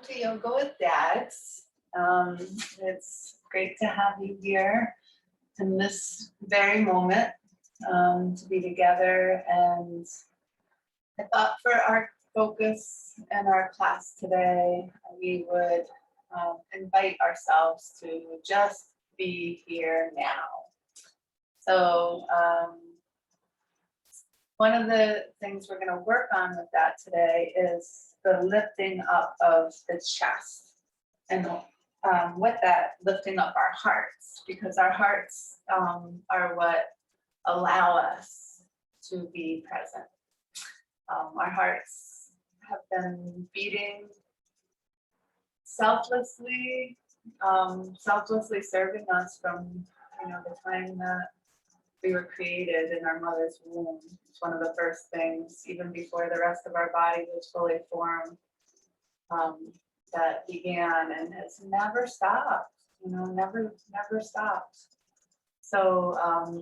to yoga with dads. It's great to have you here in this very moment to be together. And I thought for our focus in our class today, we would invite ourselves to just be here now. So one of the things we're going to work on with that today is the lifting up of the chest, and with that, lifting up our hearts, because our hearts are what allow us to be present. Our hearts have been beating selflessly serving us from the time that we were created in our mother's womb. It's one of the first things, even before the rest of our body was fully formed, that began, and it's never stopped, never stopped. So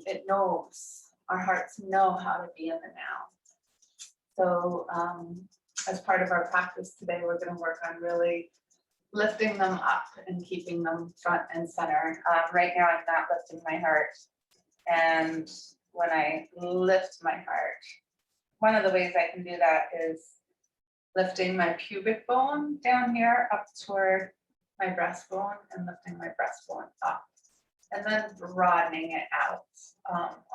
it knows, our hearts know how to be in the now. So as part of our practice today, we're going to work on really lifting them up and keeping them front and center. Right now, I'm not lifting my heart. And when I lift my heart, one of the ways I can do that is lifting my pubic bone down here up toward my breastbone and lifting my breastbone up, and then broadening it out.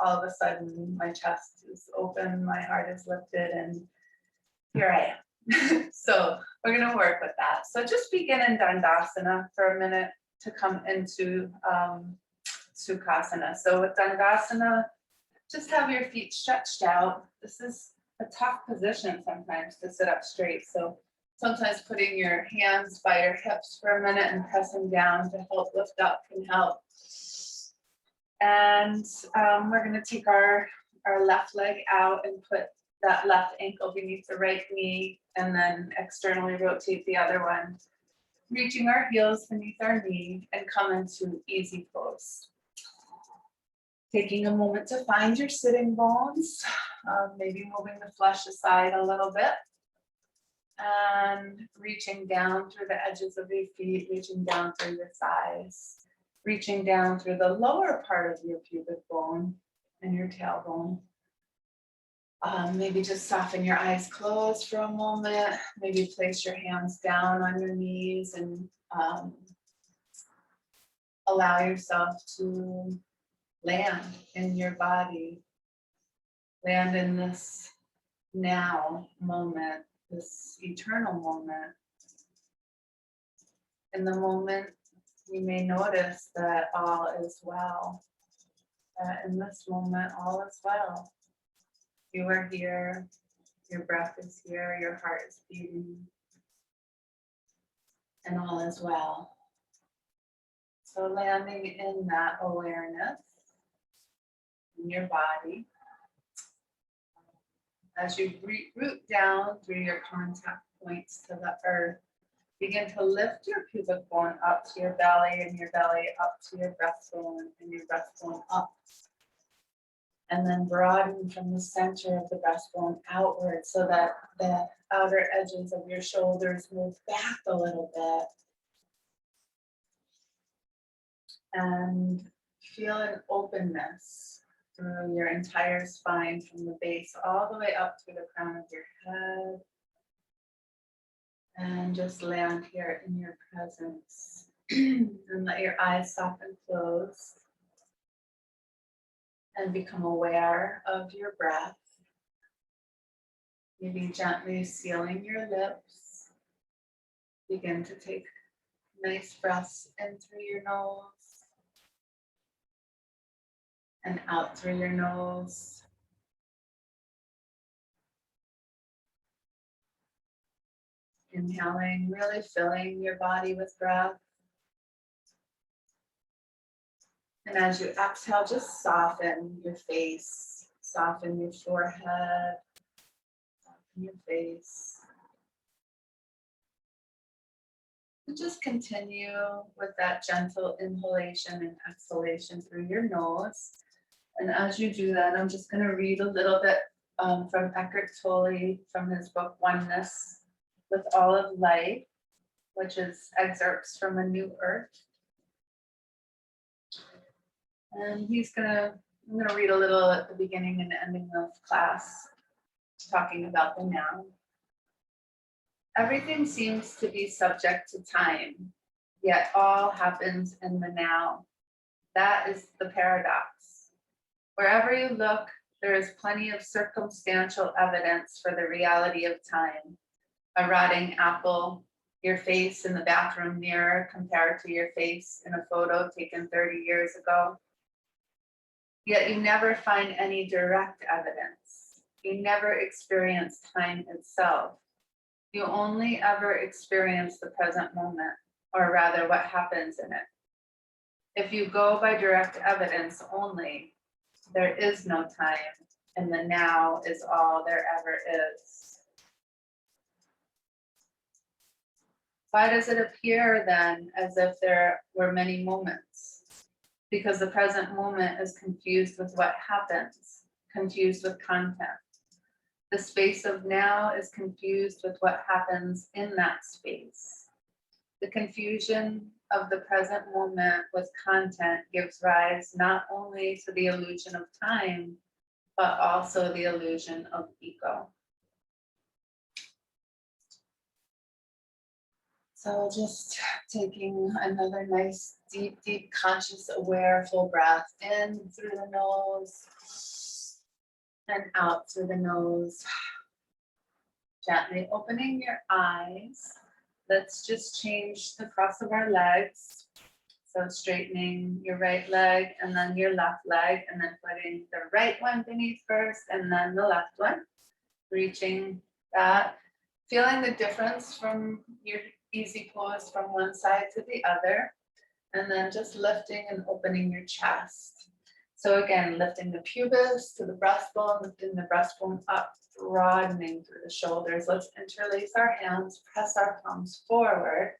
All of a sudden, my chest is open, my heart is lifted, and here I am. So we're going to work with that. So just begin in Dandasana for a minute to come into Sukhasana. So with Dandasana, just have your feet stretched out. This is a tough position sometimes to sit up straight. So sometimes putting your hands by your hips for a minute and pressing down to help lift up can help. And we're going to take our left leg out and put that left ankle beneath the right knee, and then externally rotate the other one, reaching our heels beneath our knee and come into easy pose. Taking a moment to find your sitting bones, maybe moving the flesh aside a little bit, and reaching down through the edges of your feet, reaching down through your thighs, reaching down through the lower part of your pubic bone and your tailbone. Maybe just soften your eyes closed for a moment. Maybe place your hands down on your knees and allow yourself to land in your body. Land in this now moment, this eternal moment. In the moment, you may notice that all is well. In this moment, all is well. You are here, your breath is here, your heart is beating, and all is well. So landing in that awareness in your body. As you root down through your contact points to the earth, begin to lift your pubic bone up to your belly, and your belly up to your breastbone, and your breastbone up. And then broaden from the center of the breastbone outward so that the outer edges of your shoulders move back a little bit. And feel an openness through your entire spine, from the base all the way up through the crown of your head. And just land here in your presence. And let your eyes soften close. And become aware of your breath. Maybe gently sealing your lips. Begin to take nice breaths in through your nose and out through your nose. Inhaling, really filling your body with breath. And as you exhale, just soften your face, soften your forehead, soften your face. And just continue with that gentle inhalation and exhalation through your nose. And as you do that, I'm just going to read a little bit from Eckhart Tolle from his book, Oneness with All of Life. which is excerpts from A New Earth. And I'm gonna read a little at the beginning and ending of class, talking about the now. Everything seems to be subject to time, yet all happens in the now. That is the paradox. Wherever you look, there is plenty of circumstantial evidence for the reality of time. A rotting apple, your face in the bathroom mirror compared to your face in a photo taken 30 years ago. Yet you never find any direct evidence. You never experience time itself. You only ever experience the present moment, or rather what happens in it. If you go by direct evidence only, there is no time, and the now is all there ever is. Why does it appear then as if there were many moments? Because the present moment is confused with what happens, confused with content. The space of now is confused with what happens in that space. The confusion of the present moment with content gives rise not only to the illusion of time, but also the illusion of ego. So just taking another nice, deep, deep, conscious, aware, full breath in through the nose and out through the nose. Gently opening your eyes. Let's just change the cross of our legs. So straightening your right leg and then your left leg, and then putting the right one beneath first and then the left one. Reaching that, feeling the difference from your easy pose from one side to the other, and then just lifting and opening your chest. So again, lifting the pubis to the breastbone, lifting the breastbone up, broadening through the shoulders. Let's interlace our hands, press our palms forward,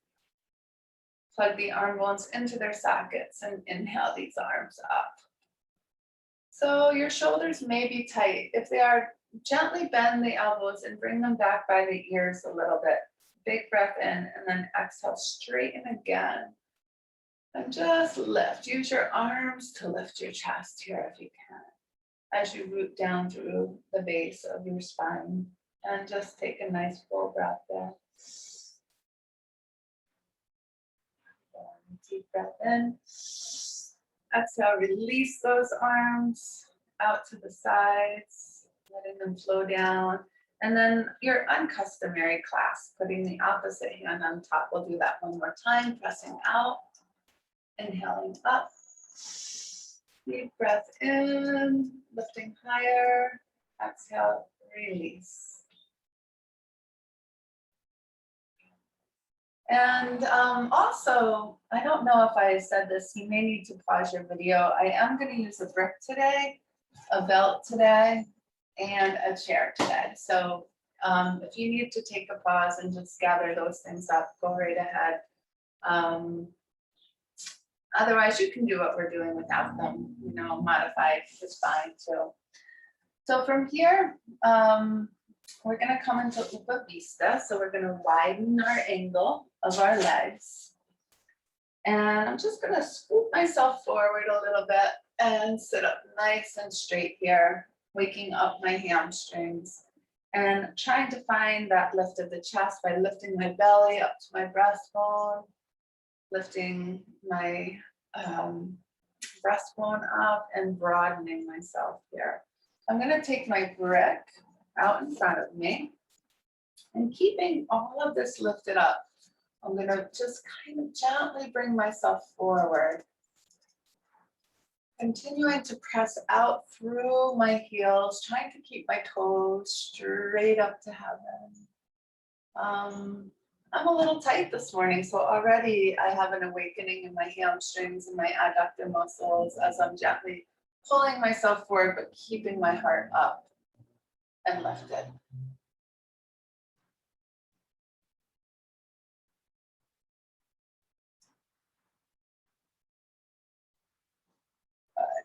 plug the arm bones into their sockets, and inhale these arms up. So your shoulders may be tight. If they are, gently bend the elbows and bring them back by the ears a little bit. Big breath in, and then exhale, straighten again. And just lift. Use your arms to lift your chest here if you can, as you root down through the base of your spine. And just take a nice full breath there. Deep breath in. Exhale, release those arms out to the sides, letting them flow down. And then your uncustomary clasp, putting the opposite hand on top. We'll do that one more time, pressing out, inhaling up. Deep breath in, lifting higher. Exhale, release. And also, I don't know if I said this, you may need to pause your video. I am going to use a brick today, a belt today, and a chair today. So if you need to take a pause and just gather those things up, go right ahead. Otherwise, you can do what we're doing without them, you know, modified is fine too. So from here, we're going to come into Upavista. So we're going to widen our angle of our legs. And I'm just going to scoop myself forward a little bit and sit up nice and straight here, waking up my hamstrings and trying to find that lift of the chest by lifting my belly up to my breastbone, lifting my breastbone up and broadening myself here. I'm going to take my brick out in front of me and keeping all of this lifted up, I'm going to just kind of gently bring myself forward, continuing to press out through my heels, trying to keep my toes straight up to heaven. I'm a little tight this morning, so already I have an awakening in my hamstrings and my adductor muscles as I'm gently pulling myself forward, but keeping my heart up and lifted.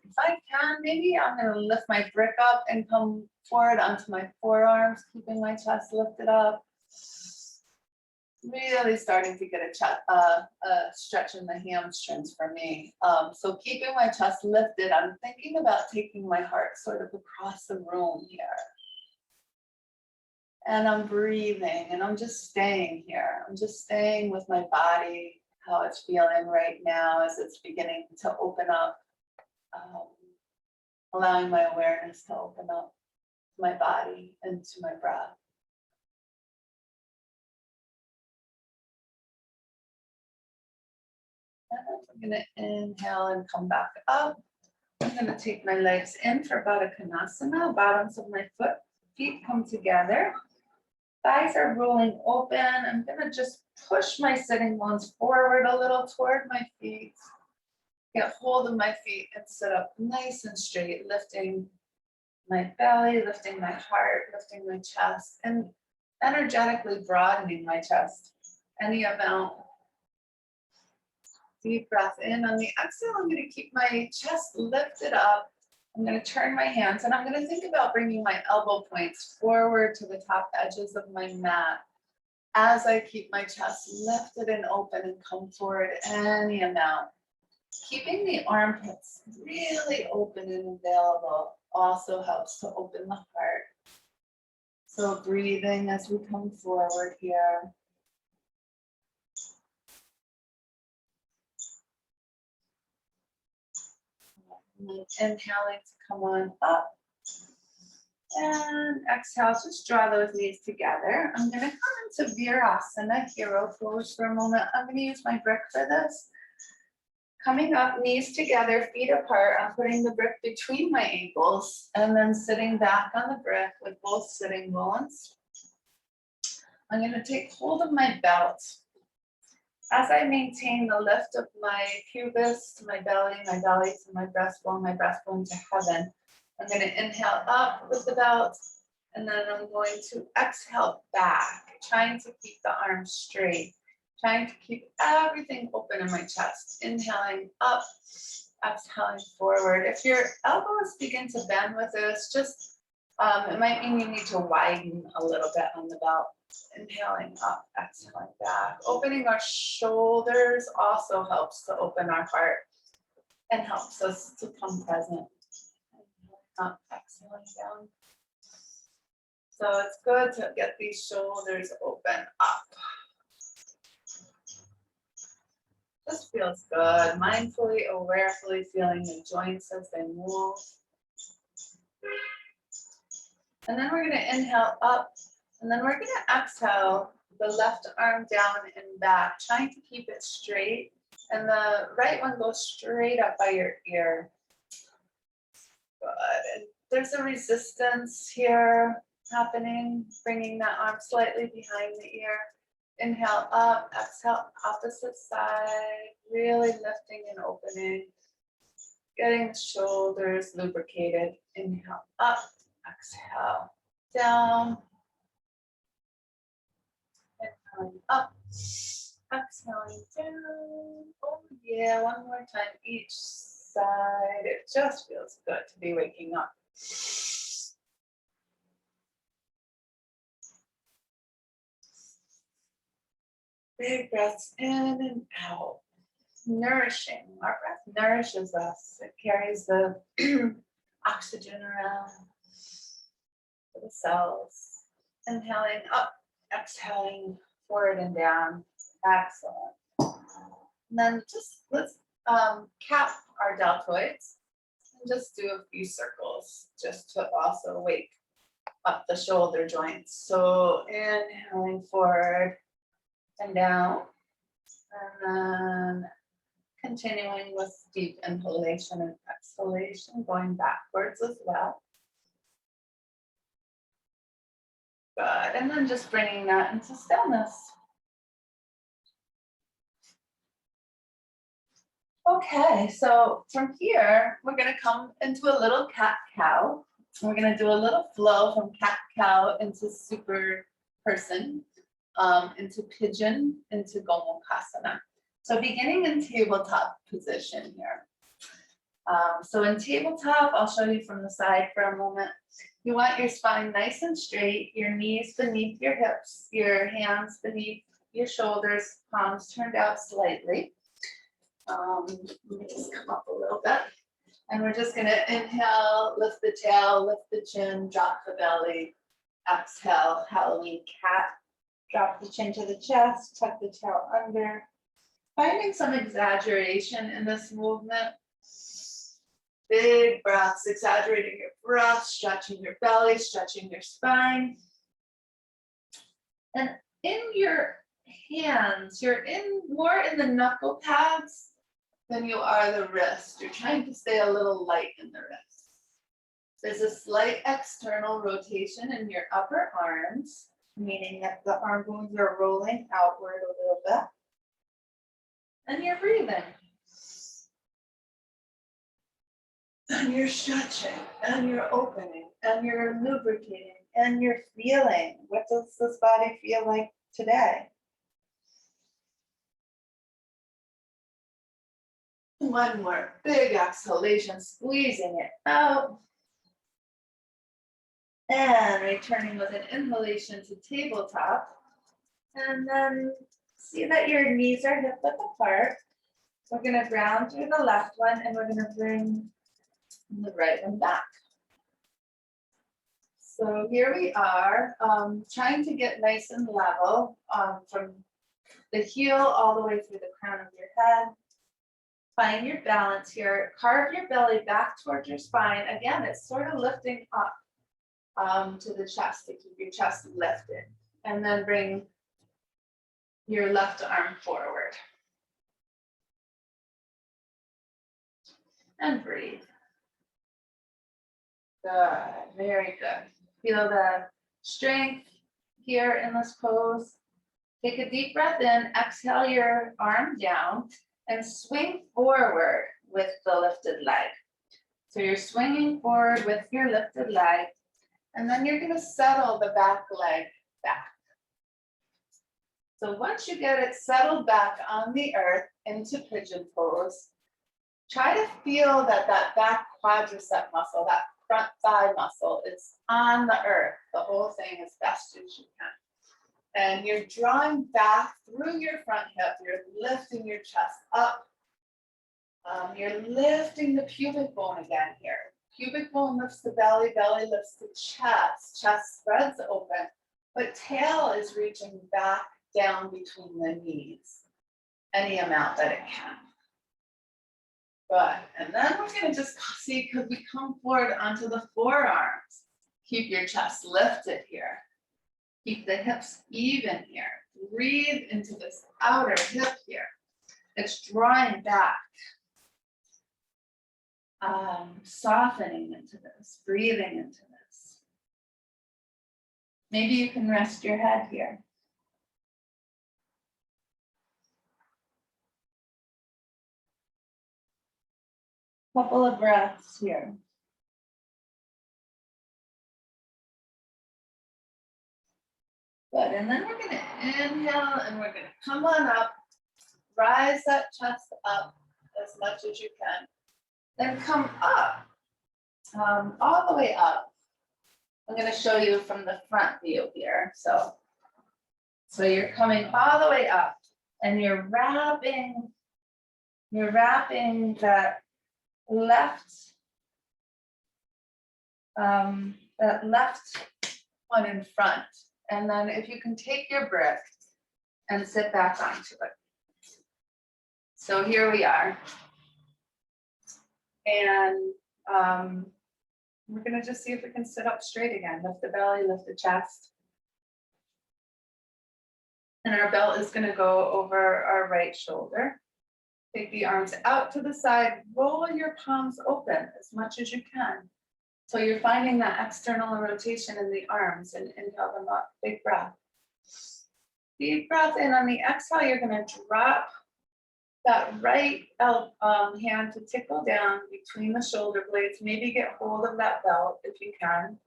If I can, maybe I'm going to lift my brick up and come forward onto my forearms, keeping my chest lifted up. really starting to get a stretch in the hamstrings for me. So keeping my chest lifted, I'm thinking about taking my heart sort of across the room here. And I'm breathing and I'm just staying here. I'm just staying with my body, how it's feeling right now as it's beginning to open up, allowing my awareness to open up to my body and to my breath. And I'm going to inhale and come back up. I'm going to take my legs in for Virasana. Bottoms of my feet come together. Thighs are rolling open. I'm going to just push my sitting bones forward a little toward my feet. Get hold of my feet and sit up nice and straight, lifting my belly, lifting my heart, lifting my chest, and energetically broadening my chest any amount. Deep breath in. On the exhale, I'm going to keep my chest lifted up. I'm going to turn my hands and I'm going to think about bringing my elbow points forward to the top edges of my mat as I keep my chest lifted and open and come forward any amount. Keeping the armpits really open and available also helps to open the heart. So breathing as we come forward here. Inhaling to come on up. And exhale, just draw those knees together. I'm going to come into Virasana Hero pose for a moment. I'm going to use my brick for this. Coming up, knees together, feet apart. I'm putting the brick between my ankles and then sitting back on the brick with both sitting bones. I'm going to take hold of my belt. As I maintain the lift of my pubis to my belly to my breastbone to heaven, I'm going to inhale up with the belt, and then I'm going to exhale back, trying to keep the arms straight, trying to keep everything open in my chest. Inhaling up, exhaling forward. If your elbows begin to bend with this, just it might mean you need to widen a little bit on the belt. Inhaling up, exhaling back. Opening our shoulders also helps to open our heart and helps us to come present. Up, exhaling down. So it's good to get these shoulders open up. This feels good. Mindfully, awarefully feeling the joints as they move. And then we're going to inhale up. And then we're going to exhale the left arm down and back, trying to keep it straight. And the right one goes straight up by your ear. Good. And there's a resistance here happening, bringing that arm slightly behind the ear. Inhale up, exhale opposite side, really lifting and opening. Getting the shoulders lubricated. Inhale up, exhale down. Inhaling up, exhaling down. Oh yeah, one more time each side. It just feels good to be waking up. Big breaths in and out. Nourishing. Our breath nourishes us. It carries the oxygen around to the cells. Inhaling up, exhaling forward and down. Excellent. And then just let's cap our deltoids and just do a few circles just to also wake up the shoulder joints. So inhaling forward and down, and then continuing with deep inhalation and exhalation, going backwards as well. Good, and then just bringing that into stillness. Okay, so from here, we're gonna come into a little cat-cow. We're gonna do a little flow from cat-cow into super person, into pigeon, into Gomulkasana. So beginning in tabletop position here. So in tabletop, I'll show you from the side for a moment. You want your spine nice and straight, your knees beneath your hips, your hands beneath your shoulders, palms turned out slightly. Let me just come up a little bit. And we're just gonna inhale, lift the tail, lift the chin, drop the belly. Exhale, Halloween cat. Drop the chin to the chest, tuck the tail under. Finding some exaggeration in this movement. Big breaths, exaggerating your breath, stretching your belly, stretching your spine. And in your hands, you're more in the knuckle pads than you are the wrist. You're trying to stay a little light in the wrist. There's a slight external rotation in your upper arms, meaning that the arm bones are rolling outward a little bit. And you're breathing. And you're stretching, and you're opening, and you're lubricating, and you're feeling. What does this body feel like today? One more big exhalation, squeezing it out. And returning with an inhalation to tabletop. And then see that your knees are hip width apart. We're going to ground through the left one, and we're going to bring the right one back. So here we are, trying to get nice and level from the heel all the way through the crown of your head. Find your balance here. Carve your belly back towards your spine. Again, it's sort of lifting up to the chest to keep your chest lifted. And then bring your left arm forward. And breathe. Good, very good. Feel the strength here in this pose. Take a deep breath in, exhale your arm down, and swing forward with the lifted leg. So you're swinging forward with your lifted leg, and then you're gonna settle the back leg back. So once you get it settled back on the earth into pigeon pose, try to feel that back quadricep muscle, that front thigh muscle is on the earth, the whole thing as best as you can. And you're drawing back through your front hip, you're lifting your chest up. You're lifting the pubic bone again here. Pubic bone lifts the belly, belly lifts the chest, chest spreads open, but tail is reaching back down between the knees, any amount that it can. Good, and then we're gonna just see, could we come forward onto the forearms? Keep your chest lifted here. Keep the hips even here. Breathe into this outer hip here. It's drawing back. Softening into this, breathing into this. Maybe you can rest your head here. Couple of breaths here. Good, and then we're gonna inhale and we're gonna come on up, rise that chest up as much as you can. Then come up, all the way up. I'm gonna show you from the front view here. So you're coming all the way up and you're wrapping that left one in front. And then if you can take your brick and sit back onto it. So here we are. And we're gonna just see if we can sit up straight again. Lift the belly, lift the chest. And our belt is gonna go over our right shoulder. Take the arms out to the side, roll your palms open as much as you can. So you're finding that external rotation in the arms and inhale them up, big breath. Deep breath in. On the exhale, you're gonna drop that right hand to tickle down between the shoulder blades, maybe get hold of that belt if you can.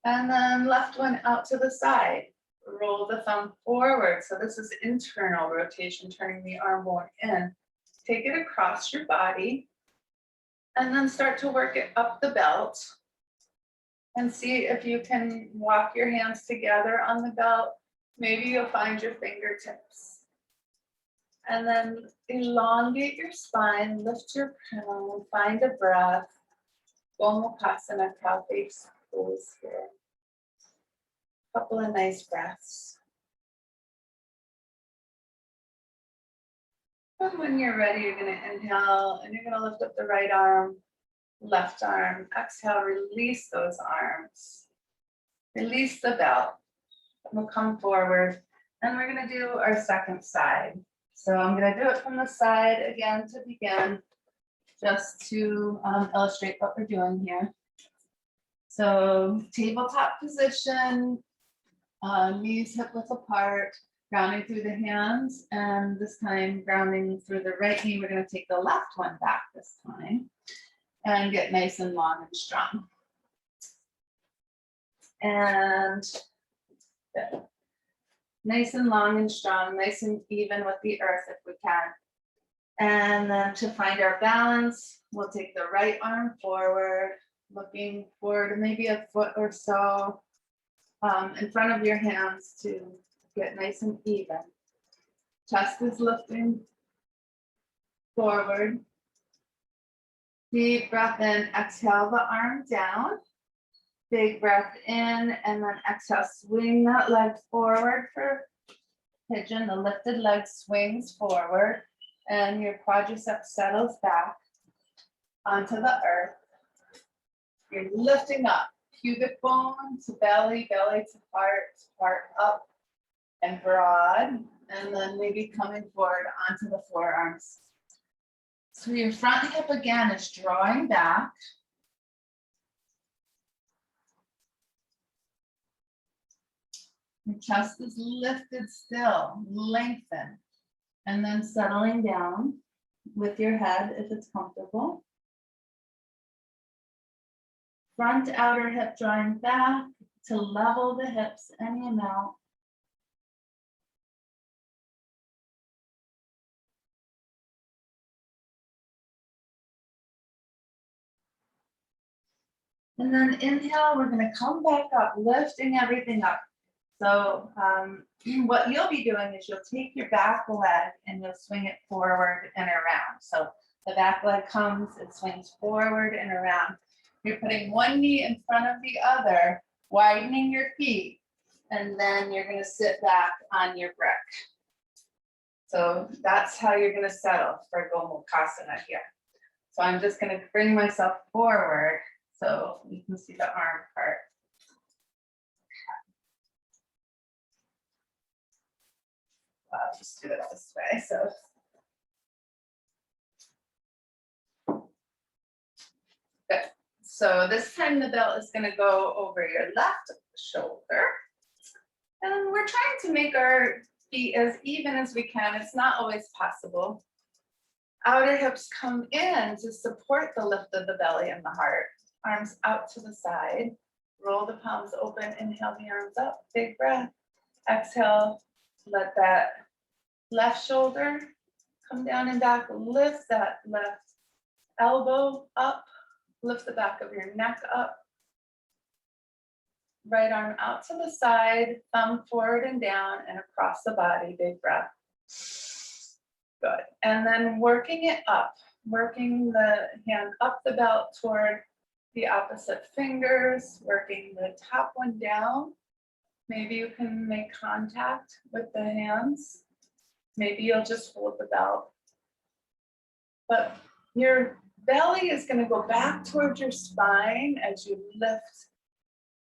And then left one out to the side. Roll the thumb forward. So this is internal rotation, turning the arm bone in. Take it across your body and then start to work it up the belt and see if you can walk your hands together on the belt Maybe you'll find your fingertips. And then elongate your spine, lift your crown, find a breath. Gomulkasana, cow face pose here. Couple of nice breaths. And when you're ready, you're going to inhale and you're going to lift up the right arm, left arm. Exhale, release those arms. Release the belt. We'll come forward and we're going to do our second side. So I'm going to do it from the side again to begin, just to illustrate what we're doing here. So tabletop position, knees hip width apart, grounding through the hands, and this time grounding through the right knee. We're going to take the left one back this time and get nice and long and strong. And good. Nice and long and strong, nice and even with the earth if we can. And then to find our balance, we'll take the right arm forward, looking forward maybe a foot or so in front of your hands to get nice and even. Chest is lifting forward. Deep breath in, exhale the arm down. Big breath in, and then exhale, swing that leg forward for pigeon. The lifted leg swings forward, and your quadricep settles back onto the earth. You're lifting up, pubic bone to belly, belly to heart up and broad, and then maybe coming forward onto the forearms. So your front hip again is drawing back. Your chest is lifted still, lengthen, and then settling down with your head if it's comfortable. Front outer hip drawing back to level the hips any amount. And then inhale, we're going to come back up, lifting everything up. So what you'll be doing is you'll take your back leg and you'll swing it forward and around. So the back leg comes, it swings forward and around. You're putting one knee in front of the other, widening your feet, and then you're going to sit back on your brick. So that's how you're going to settle for Gomulkasana here. So I'm just going to bring myself forward so you can see the arm part. I'll just do it this way. So good. So this time the belt is going to go over your left shoulder. And we're trying to make our feet as even as we can. It's not always possible. Outer hips come in to support the lift of the belly and the heart. Arms out to the side. Roll the palms open. Inhale the arms up. Big breath. Exhale. Let that left shoulder come down and back. Lift that left elbow up. Lift the back of your neck up. Right arm out to the side. Thumb forward and down and across the body. Big breath. Good. And then working it up. Working the hand up the belt toward the opposite fingers. Working the top one down. Maybe you can make contact with the hands. Maybe you'll just hold the belt. But your belly is going to go back towards your spine as you lift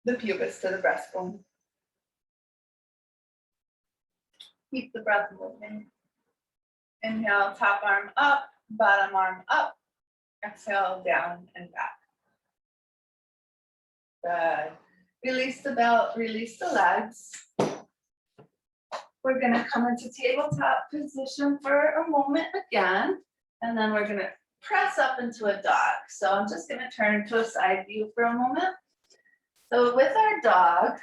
the pubis to the breastbone. Keep the breath moving. Inhale, top arm up, bottom arm up. Exhale, down and back. Good. Release the belt, release the legs. We're going to come into tabletop position for a moment again, and then we're going to press up into a dog. So I'm just going to turn to a side view for a moment. So with our dog,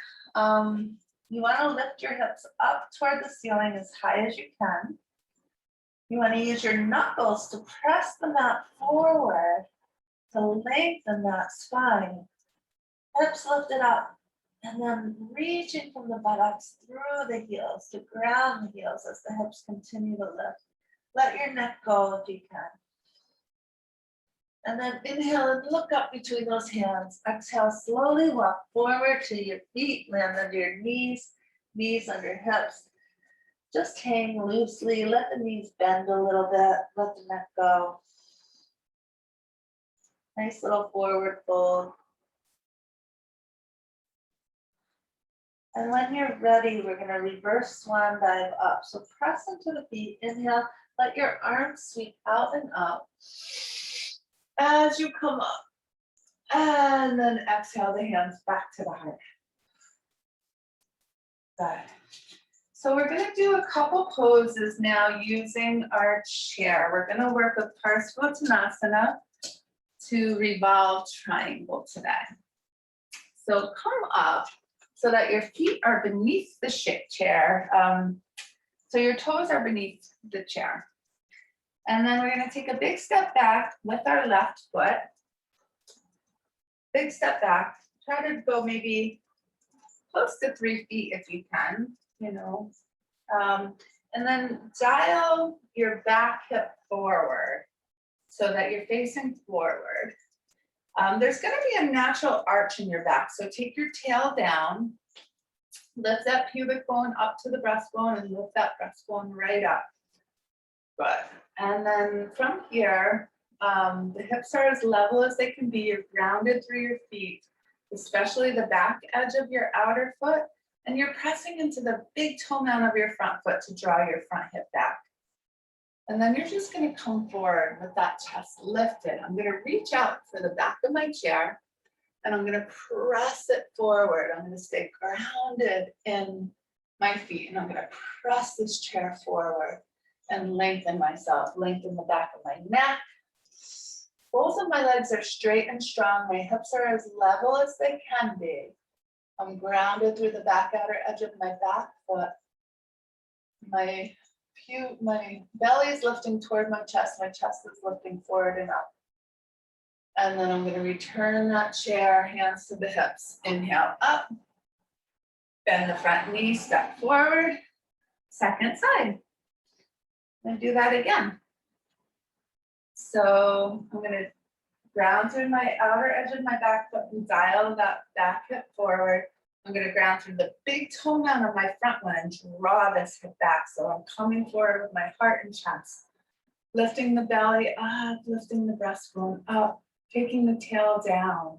you want to lift your hips up toward the ceiling as high as you can. You want to use your knuckles to press the mat forward to lengthen that spine. Hips lifted up. And then reaching from the buttocks through the heels to ground the heels as the hips continue to lift. Let your neck go if you can. And then inhale and look up between those hands. Exhale, slowly walk forward to your feet, land under your knees, knees under hips. Just hang loosely, let the knees bend a little bit, let the neck go. Nice little forward fold. And when you're ready, we're gonna reverse swan dive up. So press into the feet, inhale, let your arms sweep out and up as you come up. And then exhale the hands back to the heart. Good. So we're gonna do a couple poses now using our chair. We're gonna work with Virasana to Revolve Triangle today. So come up so that your feet are beneath the chair. So your toes are beneath the chair. And then we're gonna take a big step back with our left foot. Big step back, try to go maybe close to 3 feet if you can, you know. And then dial your back hip forward so that you're facing forward. There's gonna be a natural arch in your back, so take your tail down, lift that pubic bone up to the breastbone and lift that breastbone right up. Good. And then from here, the hips are as level as they can be. You're grounded through your feet, especially the back edge of your outer foot, and you're pressing into the big toe mound of your front foot to draw your front hip back. And then you're just gonna come forward with that chest lifted. I'm gonna reach out for the back of my chair and I'm gonna press it forward. I'm gonna stay grounded in my feet and I'm gonna press this chair forward and lengthen myself, lengthen the back of my neck. Both of my legs are straight and strong. My hips are as level as they can be. I'm grounded through the back outer edge of my back foot. My belly is lifting toward my chest is lifting forward and up. And then I'm going to return that chair, hands to the hips. Inhale up, bend the front knee, step forward, second side. And do that again. So I'm going to ground through my outer edge of my back foot and dial that back hip forward. I'm going to ground through the big toe mound of my front one and draw this hip back. So I'm coming forward with my heart and chest. Lifting the belly up, lifting the breastbone up, taking the tail down.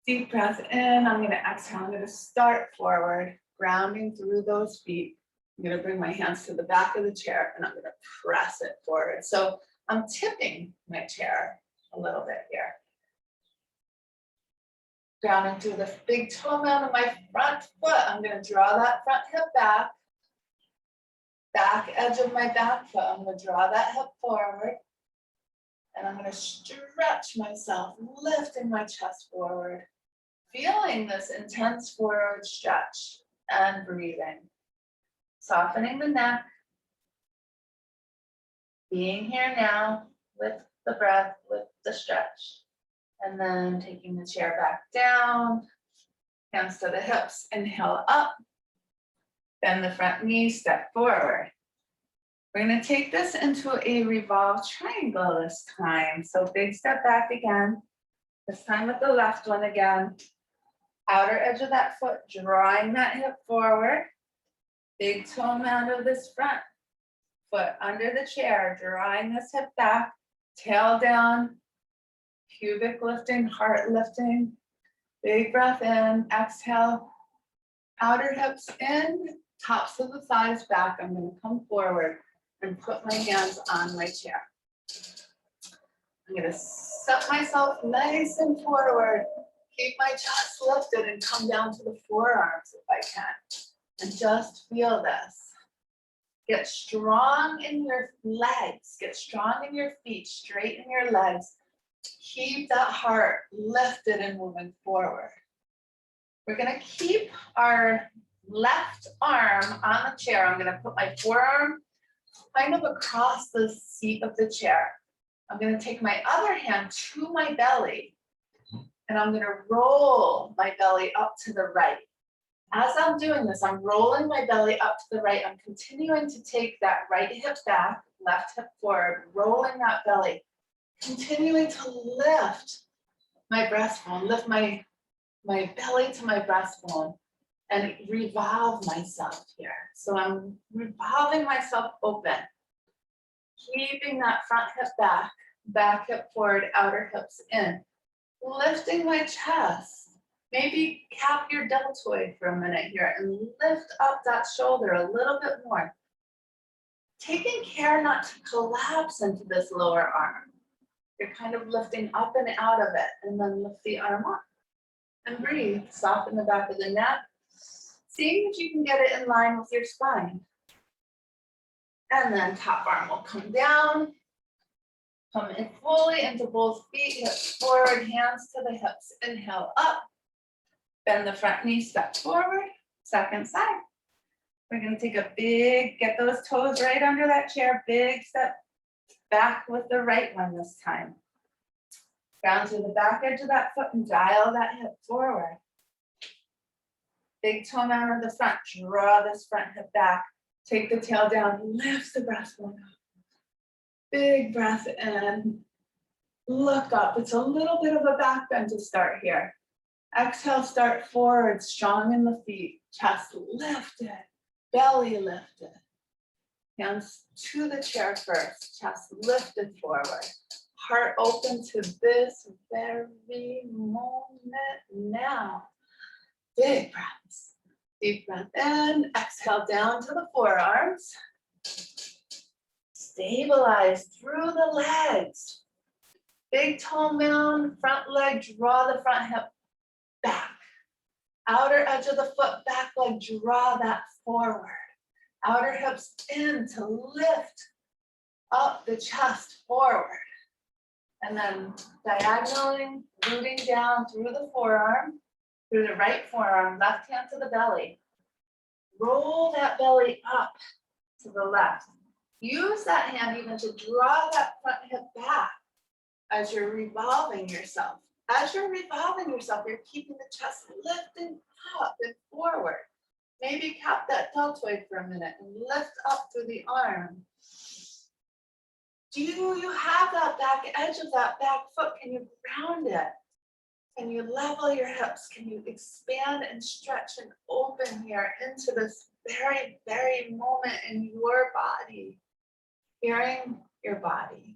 Deep breath in, I'm going to exhale. I'm going to start forward, grounding through those feet. I'm going to bring my hands to the back of the chair and I'm going to press it forward. So I'm tipping my chair a little bit here. Grounding through the big toe mound of my front foot. I'm going to draw that front hip back. Back edge of my back foot. I'm going to draw that hip forward. And I'm going to stretch myself, lifting my chest forward. Feeling this intense forward stretch and breathing. Softening the neck. Being here now with the breath, with the stretch. And then taking the chair back down, hands to the hips, inhale up, bend the front knee, step forward. We're gonna take this into a revolve triangle this time. So big step back again, this time with the left one again. Outer edge of that foot, drawing that hip forward. Big toe mound of this front foot under the chair, drawing this hip back, tail down, pubic lifting, heart lifting. Big breath in, exhale. Outer hips in, tops of the thighs back. I'm going to come forward and put my hands on my chair. I'm going to set myself nice and forward. Keep my chest lifted and come down to the forearms if I can. And just feel this. Get strong in your legs. Get strong in your feet, straighten your legs. Keep that heart lifted and moving forward. We're going to keep our left arm on the chair. I'm going to put my forearm kind of across the seat of the chair. I'm going to take my other hand to my belly And I'm gonna roll my belly up to the right. As I'm doing this, I'm rolling my belly up to the right. I'm continuing to take that right hip back, left hip forward, rolling that belly, continuing to lift my breastbone, lift my belly to my breastbone and revolve myself here. So I'm revolving myself open, keeping that front hip back hip forward, outer hips in, lifting my chest. Maybe cap your deltoid for a minute here and lift up that shoulder a little bit more. Taking care not to collapse into this lower arm. You're kind of lifting up and out of it, and then lift the arm up. And breathe, soften the back of the neck. See if you can get it in line with your spine. And then top arm will come down. Come in fully into both feet, hips forward, hands to the hips. Inhale up. Bend the front knee, step forward, second side. We're gonna take a big, get those toes right under that chair, big step back with the right one this time. Down to the back edge of that foot and dial that hip forward. Big toe mound of the front, draw this front hip back. Take the tail down, lift the breastbone up. Big breath in, look up. It's a little bit of a back bend to start here. Exhale, start forward, strong in the feet, chest lifted, belly lifted. Hands to the chair first, chest lifted forward. Heart open to this very moment now. Big breaths. Deep breath in, exhale down to the forearms. Stabilize through the legs. Big toe mound, front leg, draw the front hip back. Outer edge of the foot, back leg, draw that forward. Outer hips in to lift up the chest forward. And then diagonally rooting down through the forearm, through the right forearm, left hand to the belly. Roll that belly up to the left. Use that hand even to draw that front hip back as you're revolving yourself. As you're revolving yourself, you're keeping the chest lifting up and forward. Maybe cap that deltoid for a minute and lift up through the arm. Do you have that back edge of that back foot? Can you ground it? Can you level your hips? Can you expand and stretch and open here into this very, very moment in your body? Hearing your body.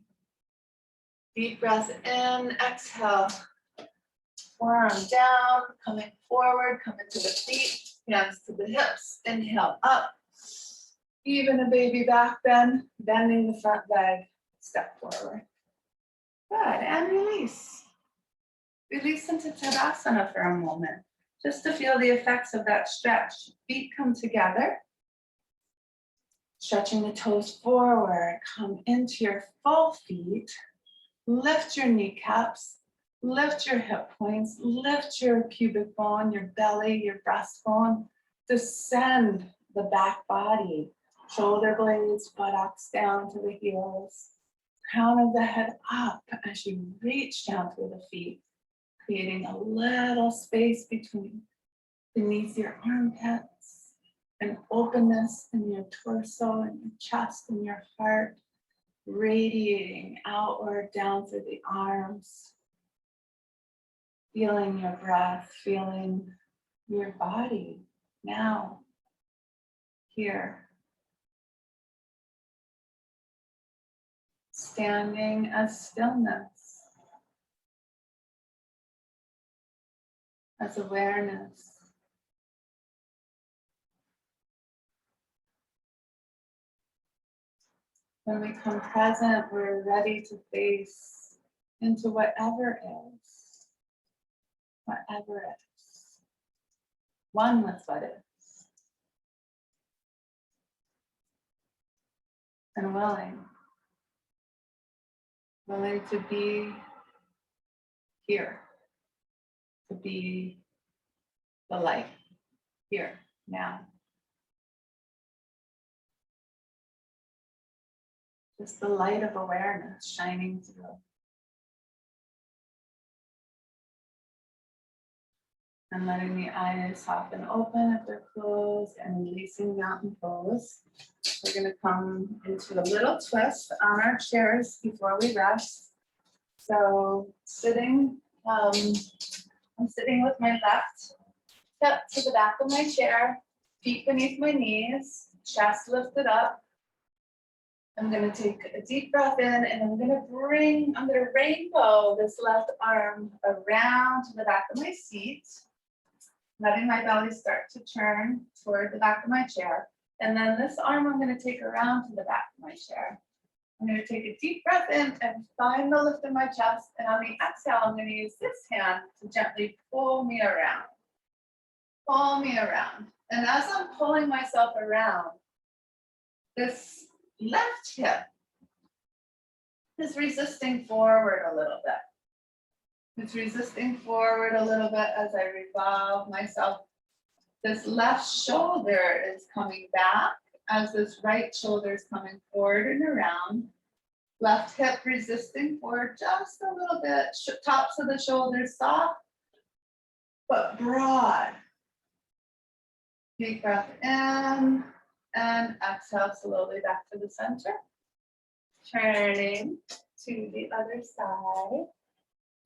Deep breath in, exhale. Forearm down, coming forward, coming to the feet, hands to the hips. Inhale up. Even a baby back bend, bending the front leg. Step forward. Good, and release. Release into Virasana for a moment, just to feel the effects of that stretch. Feet come together. Stretching the toes forward, come into your full feet. Lift your kneecaps, lift your hip points, lift your pubic bone, your belly, your breastbone. Descend the back body, shoulder blades, buttocks down to the heels. Crown of the head up as you reach down through the feet, creating a little space beneath your armpits, an openness in your torso and your chest and your heart, radiating outward down through the arms, feeling your breath, feeling your body now, here. Standing as stillness, as awareness. When we come present, we're ready to face into whatever is, one with what is, and willing to be here, to be the light here, now. Just the light of awareness shining through. And letting the eyes soften open if they're closed and releasing mountain pose. We're going to come into a little twist on our chairs before we rest. So sitting, I'm sitting with my left hip to the back of my chair, feet beneath my knees, chest lifted up. I'm going to take a deep breath in and I'm going to rainbow this left arm around to the back of my seat, letting my belly start to turn toward the back of my chair. And then this arm I'm going to take around to the back of my chair. I'm going to take a deep breath in and find the lift in my chest. And on the exhale, I'm going to use this hand to gently pull me around. Pull me around. And as I'm pulling myself around, this left hip is resisting forward a little bit. It's resisting forward a little bit as I revolve myself. This left shoulder is coming back as this right shoulder is coming forward and around. Left hip resisting forward just a little bit. Tops of the shoulders soft, but broad. Deep breath in and exhale slowly back to the center. Turning to the other side.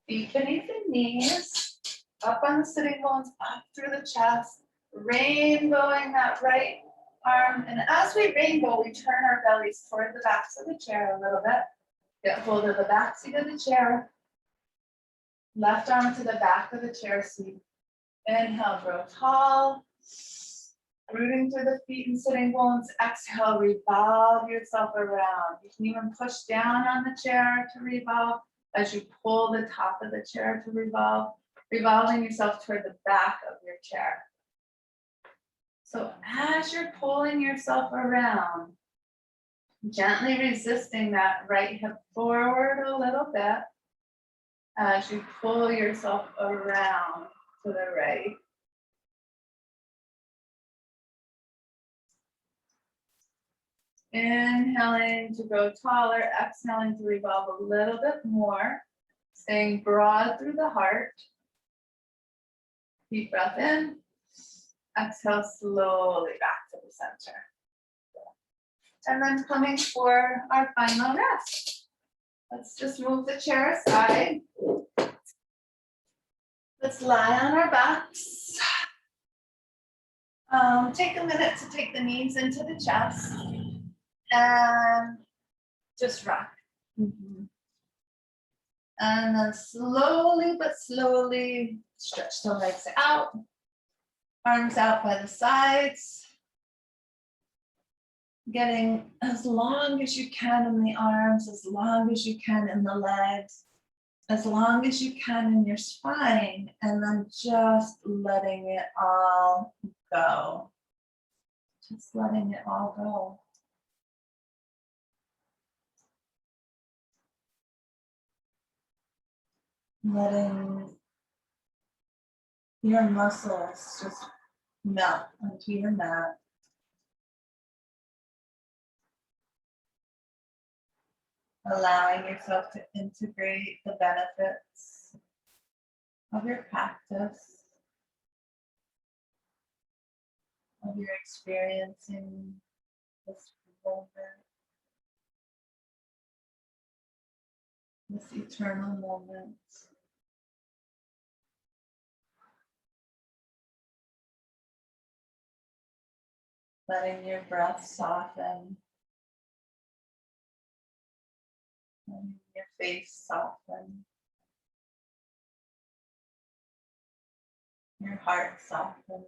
Feet beneath the knees, up on the sitting bones, up through the chest, rainbowing that right arm. And as we rainbow, we turn our bellies toward the backs of the chair a little bit. Get hold of the back seat of the chair. Left arm to the back of the chair seat. Inhale, grow tall. Rooting through the feet and sitting bones. Exhale, revolve yourself around. You can even push down on the chair to revolve as you pull the top of the chair to revolve, revolving yourself toward the back of your chair. So as you're pulling yourself around, gently resisting that right hip forward a little bit as you pull yourself around to the right. Inhaling to grow taller, exhaling to revolve a little bit more, staying broad through the heart. Deep breath in, exhale slowly back to the center. And then coming for our final rest. Let's just move the chair aside. Let's lie on our backs. Take a minute to take the knees into the chest. And just rock. And then slowly but slowly stretch the legs out. Arms out by the sides. Getting as long as you can in the arms, as long as you can in the legs, as long as you can in your spine, and then just letting it all go. Just letting it all go. Letting your muscles just melt onto your mat. Allowing yourself to integrate the benefits of your practice, of your experiencing this moment, this eternal moment. Letting your breath soften. Letting your face soften. Your heart soften.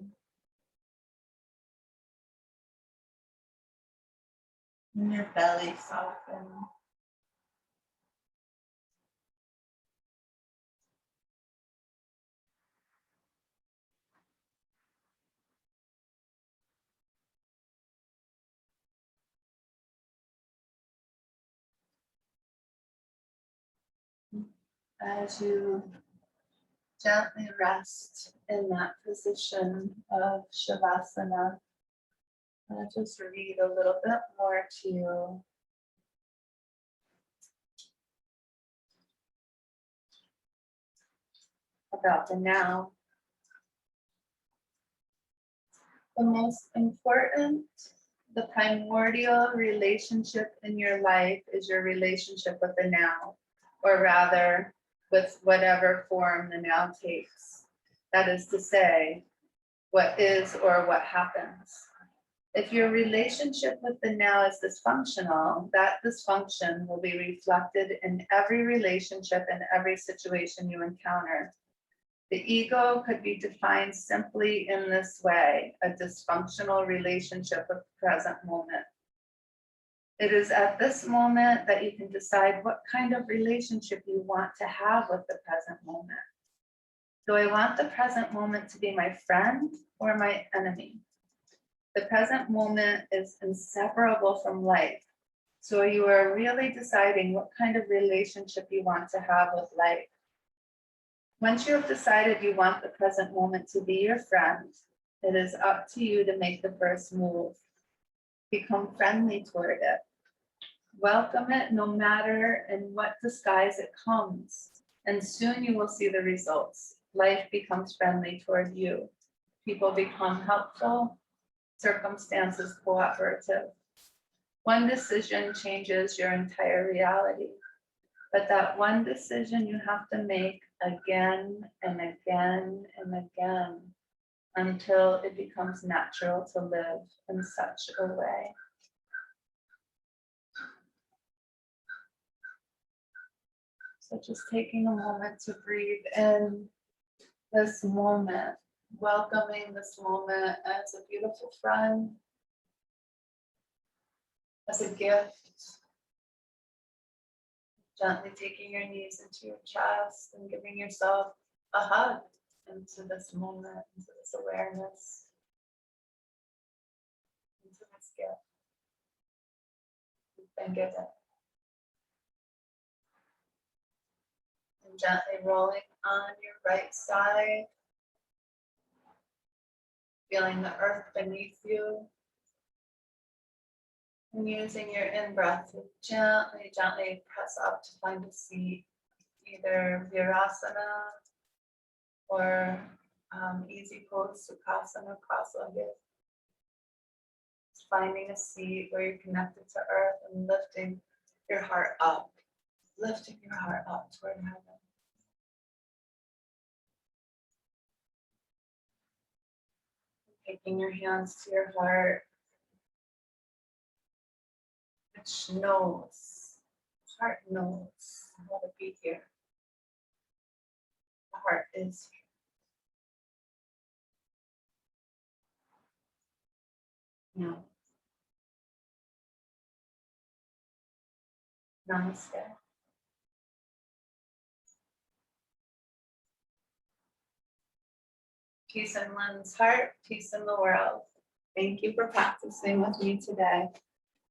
And your belly soften. As you gently rest in that position of Shavasana, I'll just read a little bit more to you about the now. The most important, the primordial relationship in your life is your relationship with the now, or rather with whatever form the now takes. That is to say, what is or what happens. If your relationship with the now is dysfunctional, that dysfunction will be reflected in every relationship and every situation you encounter. The ego could be defined simply in this way, a dysfunctional relationship with the present moment. It is at this moment that you can decide what kind of relationship you want to have with the present moment. Do I want the present moment to be my friend or my enemy? The present moment is inseparable from life. So you are really deciding what kind of relationship you want to have with life. Once you have decided you want the present moment to be your friend, it is up to you to make the first move. Become friendly toward it. Welcome it no matter in what disguise it comes, and soon you will see the results. Life becomes friendly toward you. People become helpful, circumstances cooperative. One decision changes your entire reality, but that one decision you have to make again and again and again until it becomes natural to live in such a way. So just taking a moment to breathe in this moment, welcoming this moment as a beautiful friend, as a gift. Gently taking your knees into your chest and giving yourself a hug into this moment, into this awareness, into this gift you've been given. And gently rolling on your right side, feeling the earth beneath you. And using your in-breath to gently press up to find a seat, either Virasana or easy pose, Sukhasana, cross-legged. Just finding a seat where you're connected to earth and lifting your heart up, toward heaven. Taking your hands to your heart, which knows, heart knows how to be here. The heart is here. Now. Namaste. Peace in one's heart, peace in the world. Thank you for practicing with me today,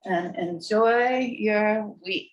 and enjoy your week.